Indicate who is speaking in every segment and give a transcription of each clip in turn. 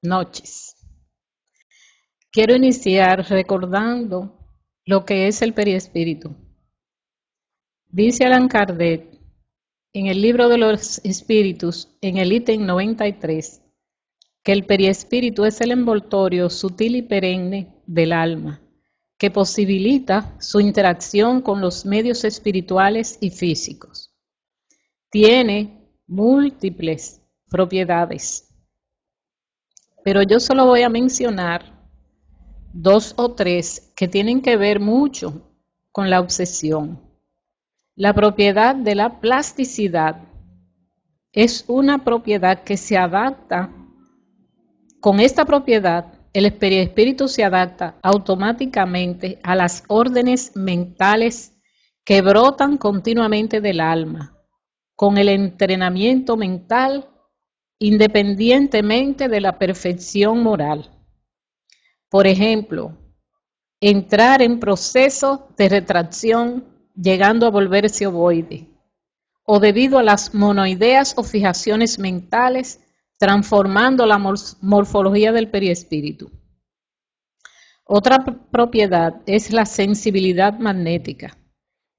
Speaker 1: noches. Quiero iniciar recordando lo que es el periespíritu. Dice Allan Kardec en el libro de los espíritus, en el ítem 93, que el periespíritu es el envoltorio sutil y perenne del alma, que posibilita su interacción con los medios espirituales y físicos. Tiene múltiples propiedades, pero yo solo voy a mencionar 2 o 3 que tienen que ver mucho con la obsesión. La propiedad de la plasticidad es una propiedad que se adapta. Con esta propiedad, el periespíritu se adapta automáticamente a las órdenes mentales que brotan continuamente del alma, con el entrenamiento mental independientemente de la perfección moral. Por ejemplo, entrar en proceso de retracción llegando a volverse ovoide, o debido a las monoideas o fijaciones mentales, transformando la morfología del periespíritu. Otra propiedad es la sensibilidad magnética.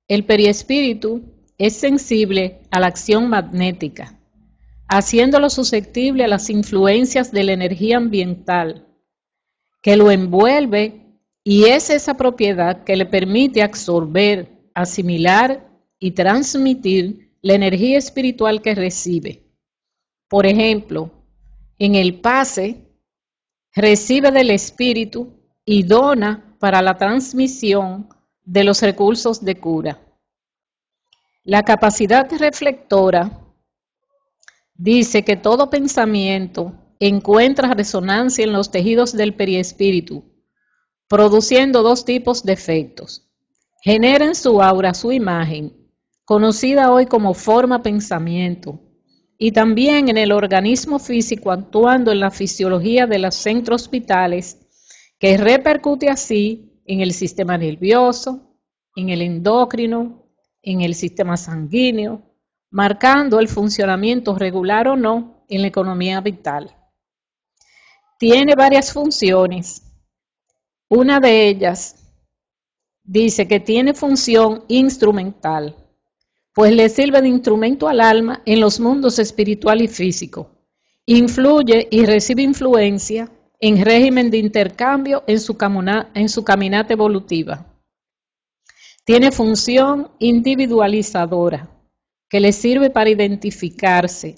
Speaker 1: El periespíritu es sensible a la acción magnética, haciéndolo susceptible a las influencias de la energía ambiental que lo envuelve, y es esa propiedad que le permite absorber, asimilar y transmitir la energía espiritual que recibe. Por ejemplo, en el pase, recibe del espíritu y dona para la transmisión de los recursos de cura. La capacidad reflectora dice que todo pensamiento encuentra resonancia en los tejidos del periespíritu, produciendo 2 tipos de efectos. Genera en su aura su imagen, conocida hoy como forma pensamiento, y también en el organismo físico, actuando en la fisiología de los centros vitales, que repercute así en el sistema nervioso, en el endocrino, en el sistema sanguíneo, marcando el funcionamiento regular o no en la economía vital. Tiene varias funciones. Una de ellas dice que tiene función instrumental, pues le sirve de instrumento al alma en los mundos espiritual y físico. Influye y recibe influencia en régimen de intercambio en su caminata evolutiva. Tiene función individualizadora, que le sirve para identificarse,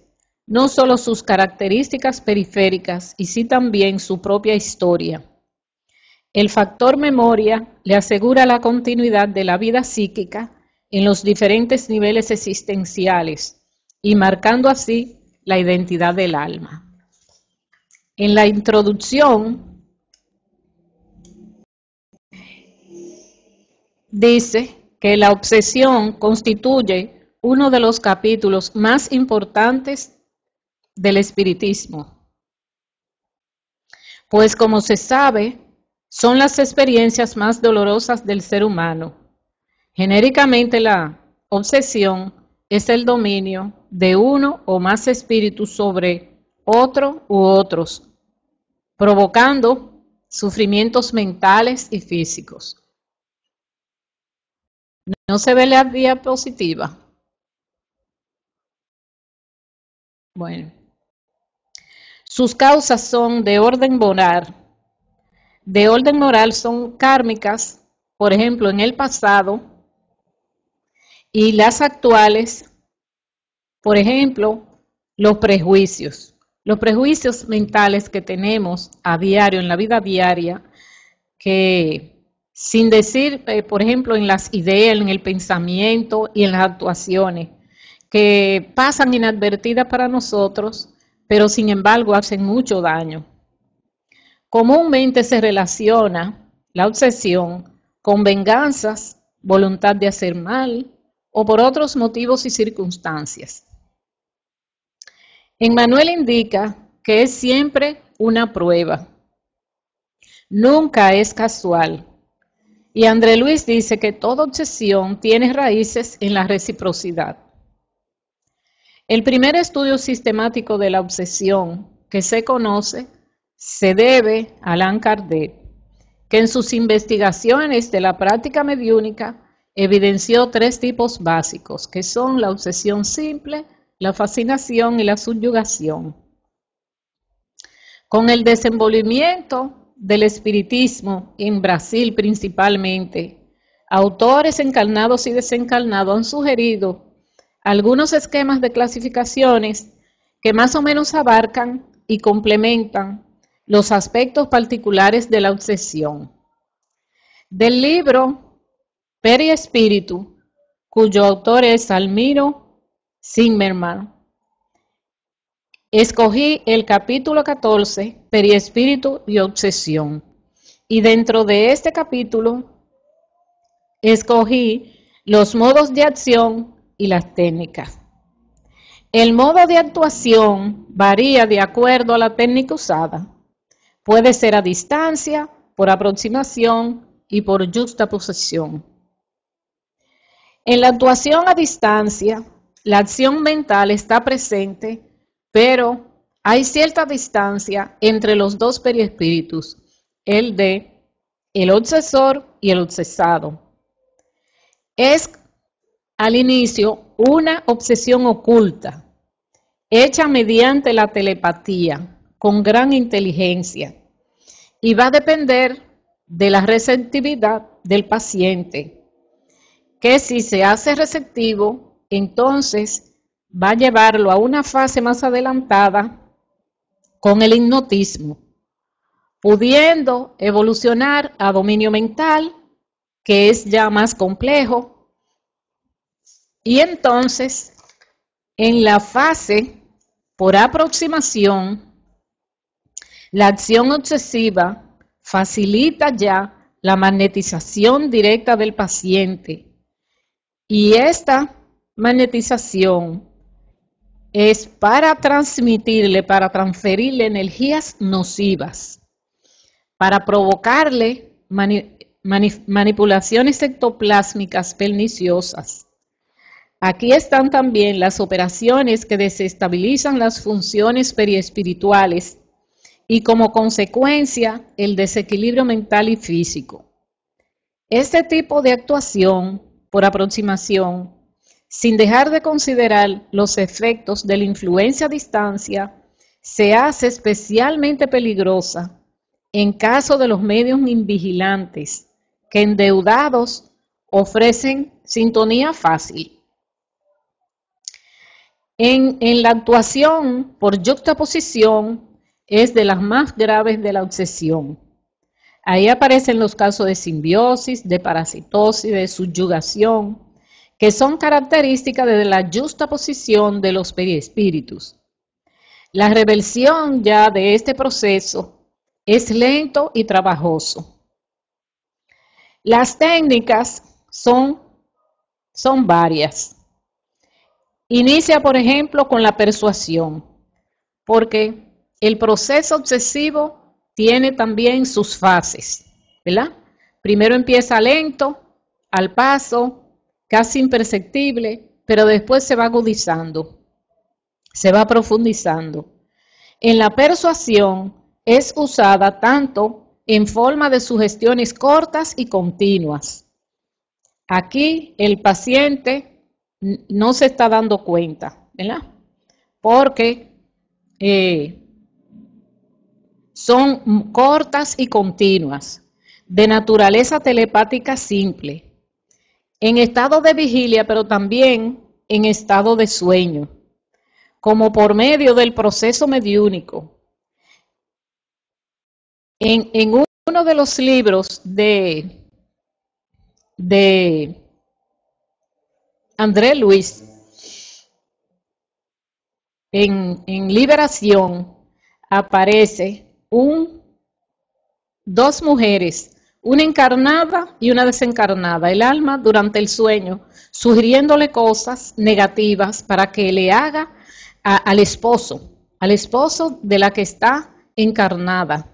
Speaker 1: no solo sus características periféricas, y sí también su propia historia. El factor memoria le asegura la continuidad de la vida psíquica en los diferentes niveles existenciales y marcando así la identidad del alma. En la introducción dice que la obsesión constituye uno de los capítulos más importantes del espiritismo, pues como se sabe, son las experiencias más dolorosas del ser humano. Genéricamente, la obsesión es el dominio de uno o más espíritus sobre otro u otros, provocando sufrimientos mentales y físicos. ¿No se ve la diapositiva? Bueno. Sus causas son de orden moral. De orden moral son kármicas, por ejemplo, en el pasado, y las actuales, por ejemplo, los prejuicios mentales que tenemos a diario, en la vida diaria, que sin decir, por ejemplo, en las ideas, en el pensamiento y en las actuaciones, que pasan inadvertidas para nosotros, pero sin embargo hacen mucho daño. Comúnmente se relaciona la obsesión con venganzas, voluntad de hacer mal o por otros motivos y circunstancias. Emmanuel indica que es siempre una prueba, nunca es casual. Y André Luis dice que toda obsesión tiene raíces en la reciprocidad. El primer estudio sistemático de la obsesión que se conoce se debe a Allan Kardec, que en sus investigaciones de la práctica mediúnica evidenció 3 tipos básicos, que son la obsesión simple, la fascinación y la subyugación. Con el desenvolvimiento del espiritismo en Brasil principalmente, autores encarnados y desencarnados han sugerido algunos esquemas de clasificaciones que más o menos abarcan y complementan los aspectos particulares de la obsesión. Del libro Periespíritu, cuyo autor es Almiro Zimmermann, escogí el capítulo 14, Periespíritu y obsesión, y dentro de este capítulo escogí los modos de acción y las técnicas. El modo de actuación varía de acuerdo a la técnica usada. Puede ser a distancia, por aproximación y por yuxtaposición. En la actuación a distancia, la acción mental está presente, pero hay cierta distancia entre los dos periespíritus, el de el obsesor y el obsesado. Es al inicio una obsesión oculta, hecha mediante la telepatía, con gran inteligencia, y va a depender de la receptividad del paciente, que si se hace receptivo, entonces va a llevarlo a una fase más adelantada con el hipnotismo, pudiendo evolucionar a dominio mental, que es ya más complejo, y entonces en la fase por aproximación, la acción obsesiva facilita ya la magnetización directa del paciente, y esta magnetización es para transmitirle, para transferirle energías nocivas, para provocarle manipulaciones ectoplásmicas perniciosas. Aquí están también las operaciones que desestabilizan las funciones periespirituales y como consecuencia el desequilibrio mental y físico. Este tipo de actuación por aproximación, sin dejar de considerar los efectos de la influencia a distancia, se hace especialmente peligrosa en caso de los medios invigilantes que endeudados ofrecen sintonía fácil. En la actuación por yuxtaposición es de las más graves de la obsesión. Ahí aparecen los casos de simbiosis, de parasitosis, de subyugación, que son características de la yuxtaposición de los periespíritus. La reversión ya de este proceso es lento y trabajoso. Las técnicas son varias. Inicia, por ejemplo, con la persuasión, porque el proceso obsesivo tiene también sus fases, ¿verdad? Primero empieza lento, al paso, casi imperceptible, pero después se va agudizando, se va profundizando. En la persuasión es usada tanto en forma de sugestiones cortas y continuas. Aquí el paciente no se está dando cuenta, ¿verdad? Porque son cortas y continuas, de naturaleza telepática simple, en estado de vigilia, pero también en estado de sueño, como por medio del proceso mediúnico. En uno de los libros de André Luis, en Liberación, aparece dos mujeres, una encarnada y una desencarnada, el alma durante el sueño, sugiriéndole cosas negativas para que le haga al esposo de la que está encarnada,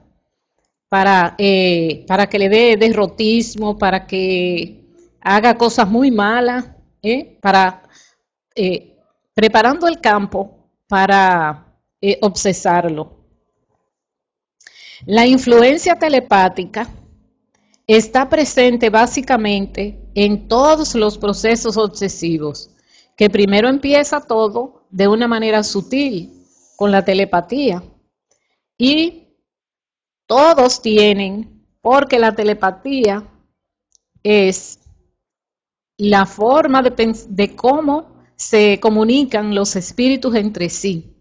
Speaker 1: para que le dé derrotismo, para que haga cosas muy malas, preparando el campo para obsesarlo. La influencia telepática está presente básicamente en todos los procesos obsesivos, que primero empieza todo de una manera sutil, con la telepatía, y todos tienen, porque la telepatía es la forma de cómo se comunican los espíritus entre sí,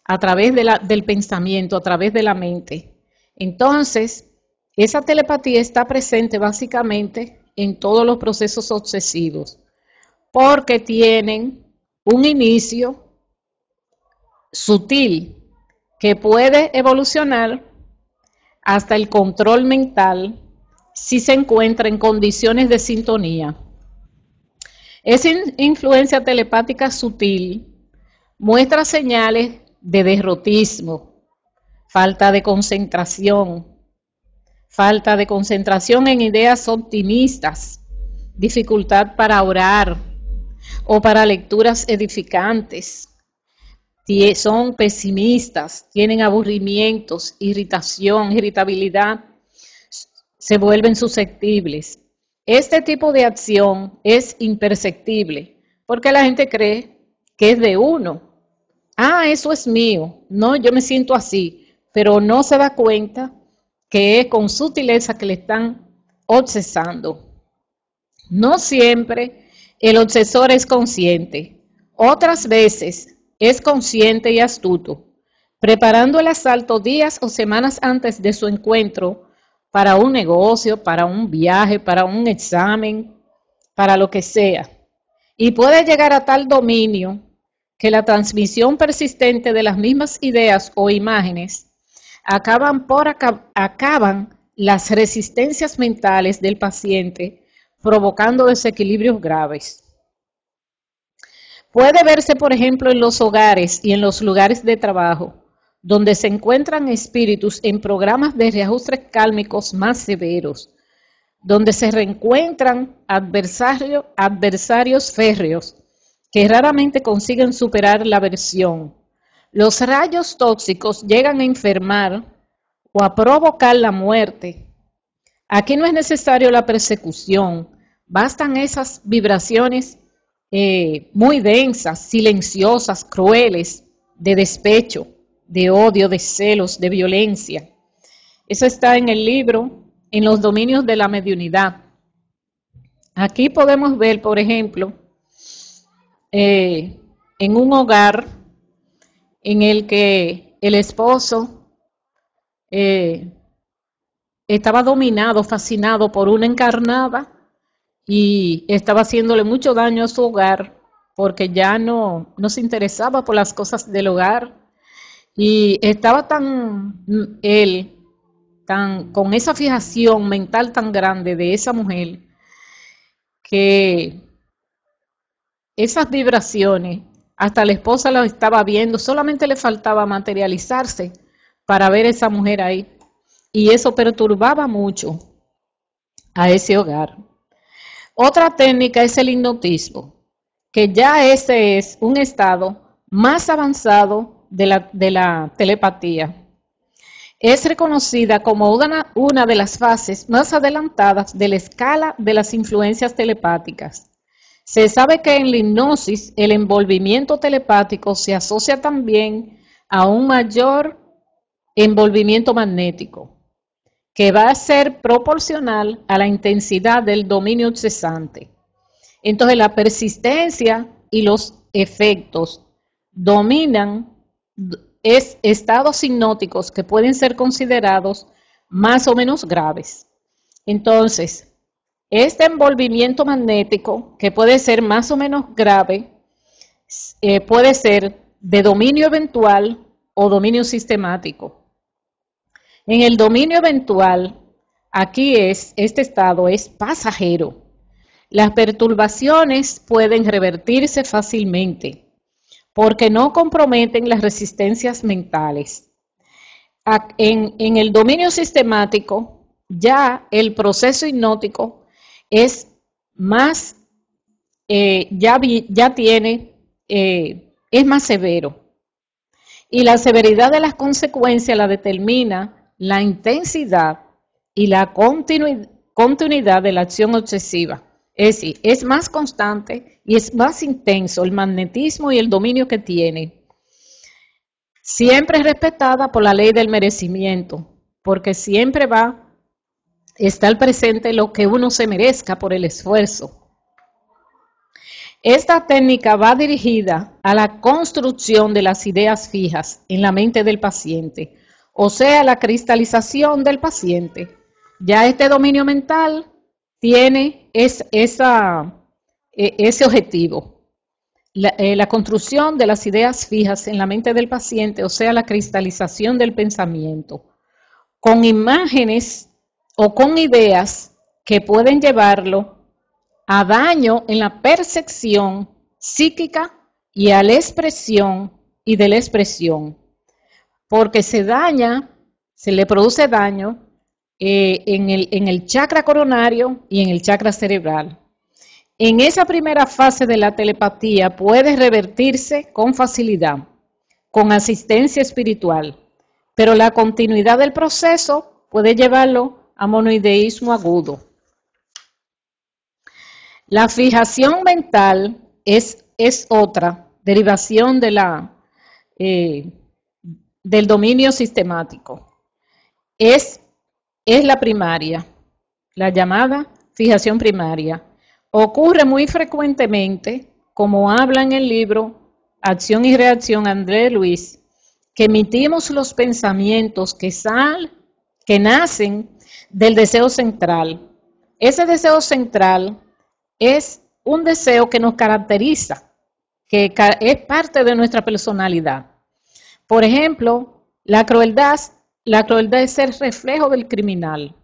Speaker 1: a través del pensamiento, a través de la mente. Entonces, esa telepatía está presente básicamente en todos los procesos obsesivos, porque tienen un inicio sutil que puede evolucionar hasta el control mental si se encuentra en condiciones de sintonía. Esa influencia telepática sutil muestra señales de derrotismo, falta de concentración en ideas optimistas, dificultad para orar o para lecturas edificantes. Son pesimistas, tienen aburrimientos, irritación, irritabilidad, se vuelven susceptibles. Este tipo de acción es imperceptible porque la gente cree que es de uno. Ah, eso es mío. No, yo me siento así, pero no se da cuenta que es con sutileza que le están obsesando. No siempre el obsesor es consciente. Otras veces es consciente y astuto, preparando el asalto días o semanas antes de su encuentro para un negocio, para un viaje, para un examen, para lo que sea. Y puede llegar a tal dominio que la transmisión persistente de las mismas ideas o imágenes acaban las resistencias mentales del paciente, provocando desequilibrios graves. Puede verse, por ejemplo, en los hogares y en los lugares de trabajo, donde se encuentran espíritus en programas de reajustes kálmicos más severos, donde se reencuentran adversarios férreos que raramente consiguen superar la aversión. Los rayos tóxicos llegan a enfermar o a provocar la muerte. Aquí no es necesario la persecución, bastan esas vibraciones muy densas, silenciosas, crueles, de despecho, de odio, de celos, de violencia. Eso está en el libro En los dominios de la mediunidad. Aquí podemos ver, por ejemplo, en un hogar en el que el esposo estaba dominado, fascinado por una encarnada y estaba haciéndole mucho daño a su hogar porque ya no se interesaba por las cosas del hogar y estaba con esa fijación mental tan grande de esa mujer que esas vibraciones hasta la esposa las estaba viendo, solamente le faltaba materializarse para ver esa mujer ahí y eso perturbaba mucho a ese hogar. Otra técnica es el hipnotismo, que ya ese es un estado más avanzado de la telepatía. Es reconocida como una de las fases más adelantadas de la escala de las influencias telepáticas. Se sabe que en la hipnosis el envolvimiento telepático se asocia también a un mayor envolvimiento magnético, que va a ser proporcional a la intensidad del dominio cesante. Entonces la persistencia y los efectos dominan estados hipnóticos que pueden ser considerados más o menos graves. Entonces, este envolvimiento magnético, que puede ser más o menos grave, puede ser de dominio eventual o dominio sistemático. En el dominio eventual, este estado es pasajero. Las perturbaciones pueden revertirse fácilmente porque no comprometen las resistencias mentales. En el dominio sistemático, ya el proceso hipnótico es más, es más severo. Y la severidad de las consecuencias la determina la intensidad y la continuidad de la acción obsesiva. Es decir, es más constante y es más intenso el magnetismo y el dominio que tiene. Siempre respetada por la ley del merecimiento, porque siempre va a estar presente lo que uno se merezca por el esfuerzo. Esta técnica va dirigida a la construcción de las ideas fijas en la mente del paciente, o sea, la cristalización del paciente. Ya este dominio mental tiene ese objetivo. La construcción de las ideas fijas en la mente del paciente, o sea, la cristalización del pensamiento, con imágenes o con ideas que pueden llevarlo a daño en la percepción psíquica y a la expresión y de la expresión, porque se le produce daño en el chakra coronario y en el chakra cerebral. En esa primera fase de la telepatía puede revertirse con facilidad, con asistencia espiritual, pero la continuidad del proceso puede llevarlo a monoideísmo agudo. La fijación mental es otra derivación de del dominio sistemático. Es la primaria, la llamada fijación primaria. Ocurre muy frecuentemente, como habla en el libro Acción y Reacción André Luis, que emitimos los pensamientos que nacen del deseo central. Ese deseo central es un deseo que nos caracteriza, que es parte de nuestra personalidad. Por ejemplo, la crueldad es el reflejo del criminal.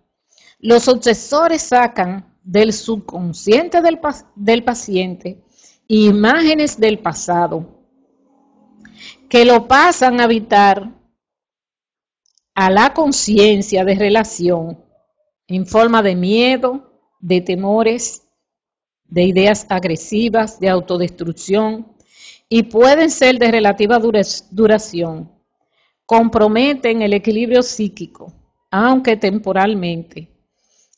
Speaker 1: Los obsesores sacan del subconsciente del paciente imágenes del pasado que lo pasan a habitar a la conciencia de relación en forma de miedo, de temores, de ideas agresivas, de autodestrucción, y pueden ser de relativa duración. Comprometen el equilibrio psíquico, aunque temporalmente.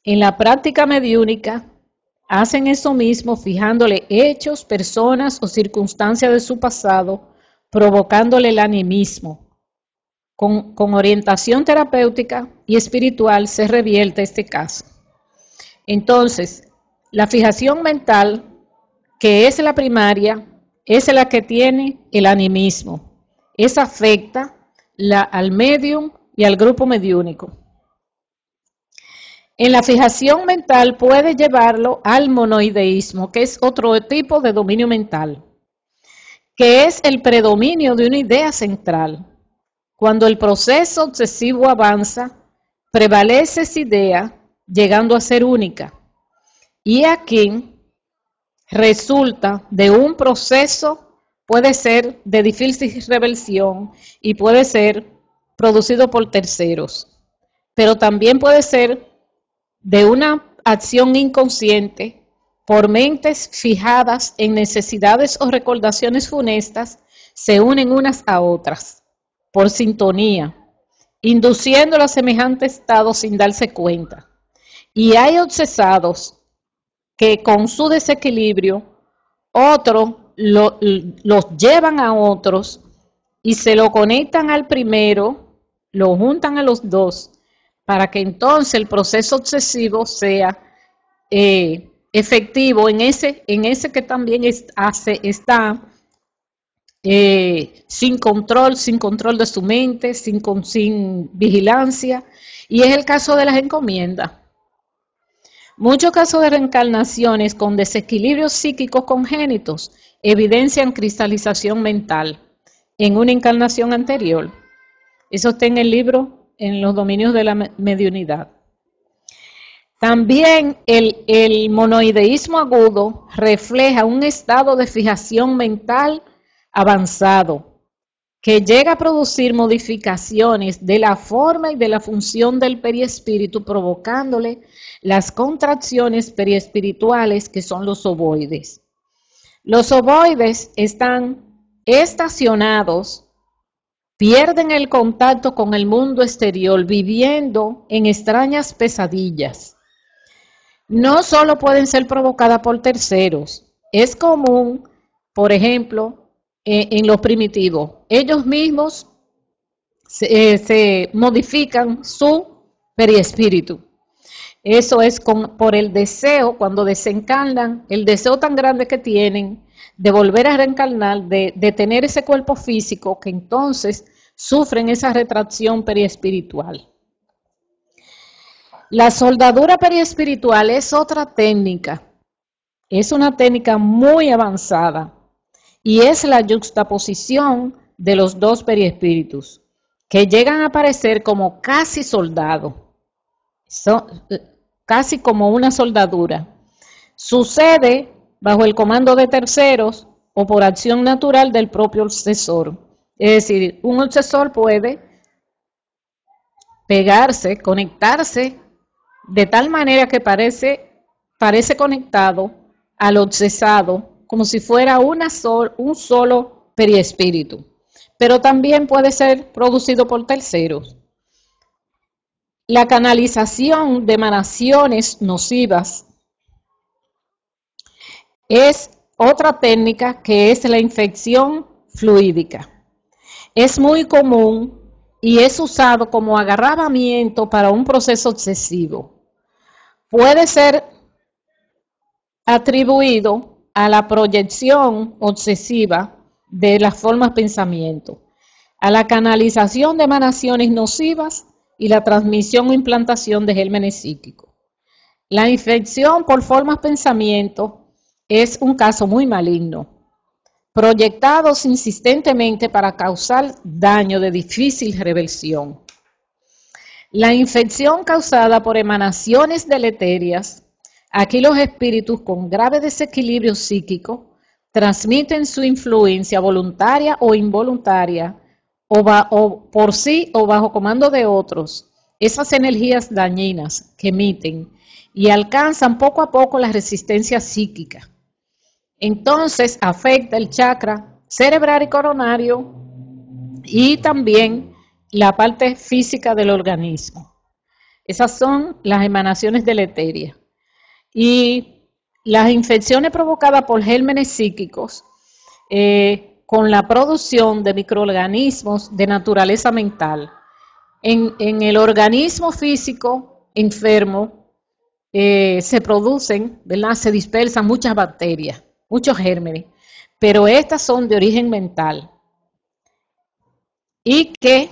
Speaker 1: En la práctica mediúnica hacen eso mismo fijándole hechos, personas o circunstancias de su pasado, provocándole el animismo. Con orientación terapéutica y espiritual se revierte este caso. Entonces, la fijación mental, que es la primaria, es la que tiene el animismo. Esa afecta al medium y al grupo mediúnico. En la fijación mental puede llevarlo al monoideísmo, que es otro tipo de dominio mental, que es el predominio de una idea central. Cuando el proceso obsesivo avanza, prevalece esa idea, llegando a ser única. Y aquí resulta de un proceso, puede ser de difícil reversión y puede ser producido por terceros, pero también puede ser de una acción inconsciente por mentes fijadas en necesidades o recordaciones funestas, se unen unas a otras por sintonía, induciendo a semejante estado sin darse cuenta. Y hay obsesados que con su desequilibrio, otros los llevan a otros y se lo conectan al primero, lo juntan a los dos, para que entonces el proceso obsesivo sea efectivo en ese que también está sin control de su mente, sin vigilancia, y es el caso de las encomiendas. Muchos casos de reencarnaciones con desequilibrios psíquicos congénitos evidencian cristalización mental en una encarnación anterior. Eso está en el libro, en los dominios de la mediunidad. También el monoideísmo agudo refleja un estado de fijación mental avanzado que llega a producir modificaciones de la forma y de la función del periespíritu, provocándole las contracciones periespirituales que son los ovoides. Los ovoides están estacionados Pierden el contacto con el mundo exterior, viviendo en extrañas pesadillas. No solo pueden ser provocadas por terceros, es común, por ejemplo, en los primitivos, ellos mismos se modifican su perispíritu. Eso es por el deseo, cuando desencarnan, el deseo tan grande que tienen de volver a reencarnar, de tener ese cuerpo físico, que entonces sufren esa retracción periespiritual. La soldadura periespiritual es otra técnica, es una técnica muy avanzada y es la yuxtaposición de los dos periespíritus, que llegan a aparecer como casi soldados, casi como una soldadura. Sucede bajo el comando de terceros o por acción natural del propio obsesor. Es decir, un obsesor puede pegarse, conectarse de tal manera que parece conectado al obsesado, como si fuera un solo periespíritu. Pero también puede ser producido por terceros. La canalización de emanaciones nocivas es otra técnica, que es la infección fluídica. Es muy común y es usado como agarramiento para un proceso obsesivo. Puede ser atribuido a la proyección obsesiva de las formas pensamiento, a la canalización de emanaciones nocivas y la transmisión o implantación de gérmenes psíquicos. La infección por formas pensamiento es un caso muy maligno, proyectados insistentemente para causar daño de difícil reversión. La infección causada por emanaciones deleterias, aquí los espíritus con grave desequilibrio psíquico transmiten su influencia voluntaria o involuntaria, o por sí o bajo comando de otros, esas energías dañinas que emiten y alcanzan poco a poco la resistencia psíquica. Entonces afecta el chakra cerebral y coronario y también la parte física del organismo. Esas son las emanaciones deleterias. Y las infecciones provocadas por gérmenes psíquicos, con la producción de microorganismos de naturaleza mental. En el organismo físico enfermo se producen, ¿verdad? Se dispersan muchas bacterias, muchos gérmenes, pero estas son de origen mental y que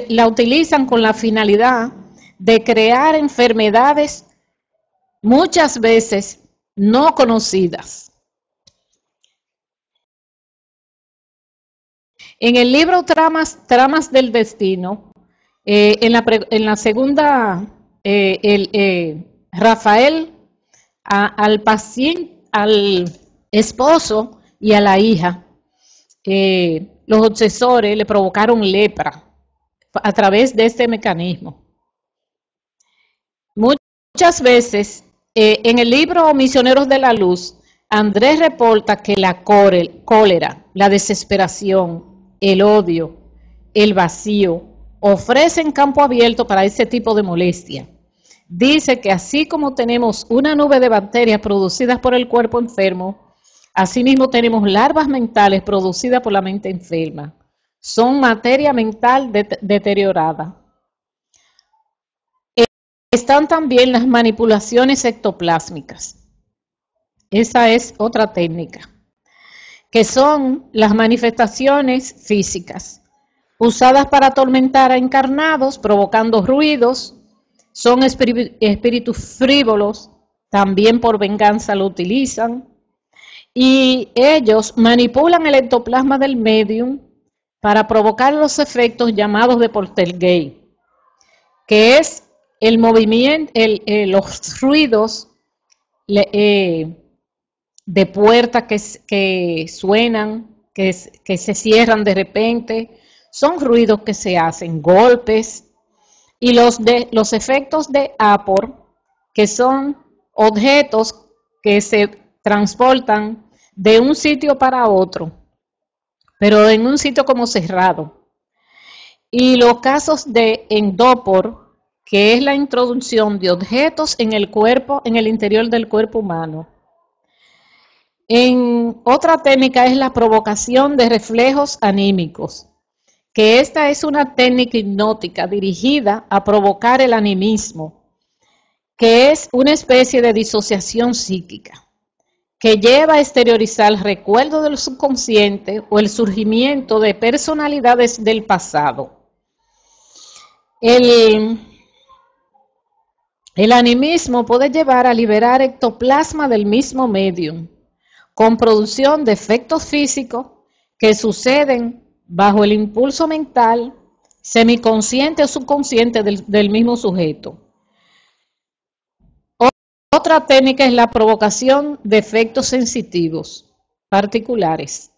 Speaker 1: la utilizan con la finalidad de crear enfermedades muchas veces no conocidas. En el libro Tramas del Destino, en la segunda, Rafael al paciente, al esposo y a la hija, los obsesores le provocaron lepra a través de este mecanismo. Muchas veces, en el libro Misioneros de la Luz, Andrés reporta que la cólera, la desesperación, el odio, el vacío, ofrecen campo abierto para ese tipo de molestia. Dice que así como tenemos una nube de bacterias producidas por el cuerpo enfermo, asimismo tenemos larvas mentales producidas por la mente enferma. Son materia mental deteriorada. Están también las manipulaciones ectoplásmicas. Esa es otra técnica, que son las manifestaciones físicas, usadas para atormentar a encarnados, provocando ruidos. Son espíritus frívolos, también por venganza lo utilizan, y ellos manipulan el ectoplasma del medium para provocar los efectos llamados de poltergeist, que es el movimiento, los ruidos de puertas que suenan, que se cierran de repente, son ruidos que se hacen, golpes, y los efectos de Apor, que son objetos que se transportan de un sitio para otro pero en un sitio como cerrado. Y los casos de endopor, que es la introducción de objetos en el cuerpo, en el interior del cuerpo humano. En otra técnica es la provocación de reflejos anímicos, que esta es una técnica hipnótica dirigida a provocar el animismo, que es una especie de disociación psíquica, que lleva a exteriorizar recuerdos del subconsciente o el surgimiento de personalidades del pasado. El animismo puede llevar a liberar ectoplasma del mismo medium, con producción de efectos físicos que suceden bajo el impulso mental, semiconsciente o subconsciente del mismo sujeto. Otra técnica es la provocación de efectos sensitivos particulares.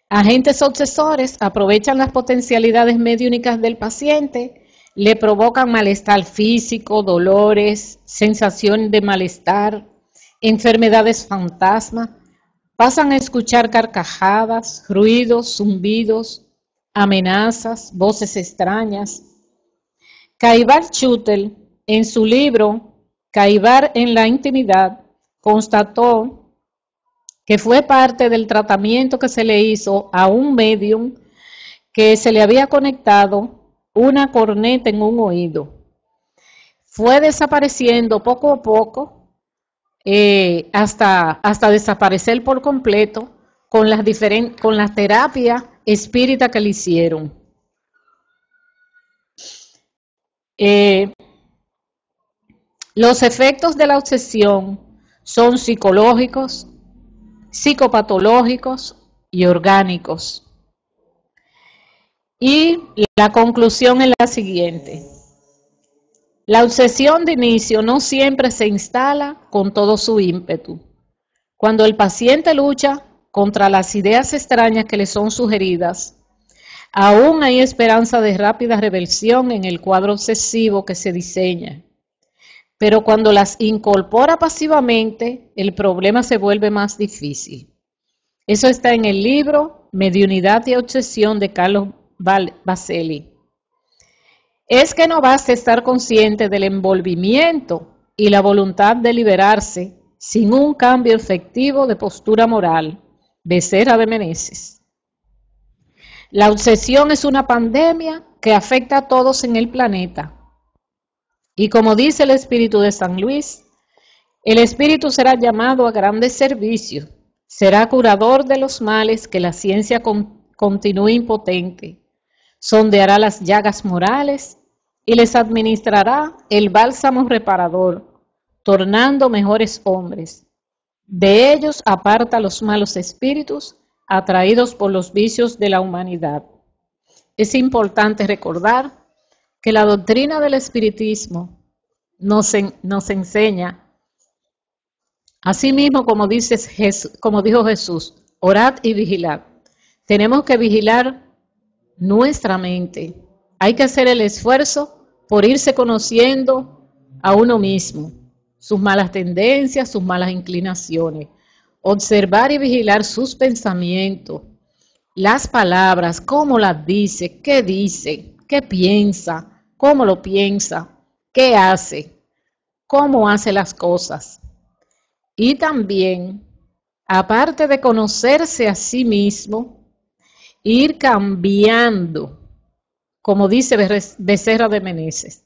Speaker 1: Agentes obsesores aprovechan las potencialidades mediúnicas del paciente, le provocan malestar físico, dolores, sensación de malestar, enfermedades fantasma, pasan a escuchar carcajadas, ruidos, zumbidos, amenazas, voces extrañas. Caibar Schutel, en su libro Caibar en la intimidad, constató que fue parte del tratamiento que se le hizo a un medium que se le había conectado una corneta en un oído. Fue desapareciendo poco a poco hasta desaparecer por completo con las terapias espíritas que le hicieron. Los efectos de la obsesión son psicológicos, psicopatológicos y orgánicos. Y la conclusión es la siguiente. La obsesión de inicio no siempre se instala con todo su ímpetu. Cuando el paciente lucha contra las ideas extrañas que le son sugeridas, aún hay esperanza de rápida reversión en el cuadro obsesivo que se diseña. Pero cuando las incorpora pasivamente, el problema se vuelve más difícil. Eso está en el libro Mediunidad y Obsesión de Carlos Baselli. Es que no basta estar consciente del envolvimiento y la voluntad de liberarse sin un cambio efectivo de postura moral. Becerra de Meneses. La obsesión es una pandemia que afecta a todos en el planeta. Y como dice el espíritu de San Luis, el espíritu será llamado a grandes servicios, será curador de los males que la ciencia continúe impotente, sondeará las llagas morales y les administrará el bálsamo reparador, tornando mejores hombres. De ellos aparta los malos espíritus atraídos por los vicios de la humanidad. Es importante recordar que la doctrina del espiritismo nos enseña, así mismo como dijo Jesús, orad y vigilad. Tenemos que vigilar nuestra mente. Hay que hacer el esfuerzo por irse conociendo a uno mismo, sus malas tendencias, sus malas inclinaciones. Observar y vigilar sus pensamientos, las palabras, cómo las dice, qué piensa, cómo lo piensa, qué hace, cómo hace las cosas. Y también, aparte de conocerse a sí mismo, ir cambiando, como dice Becerra de Meneses.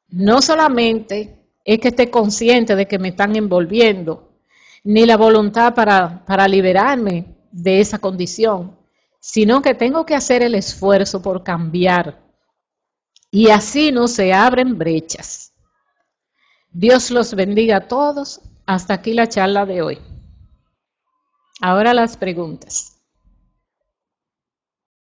Speaker 1: No solamente es que esté consciente de que me están envolviendo, ni la voluntad para liberarme de esa condición, sino que tengo que hacer el esfuerzo por cambiar. Y así no se abren brechas. Dios los bendiga a todos. Hasta aquí la charla de hoy. Ahora las preguntas.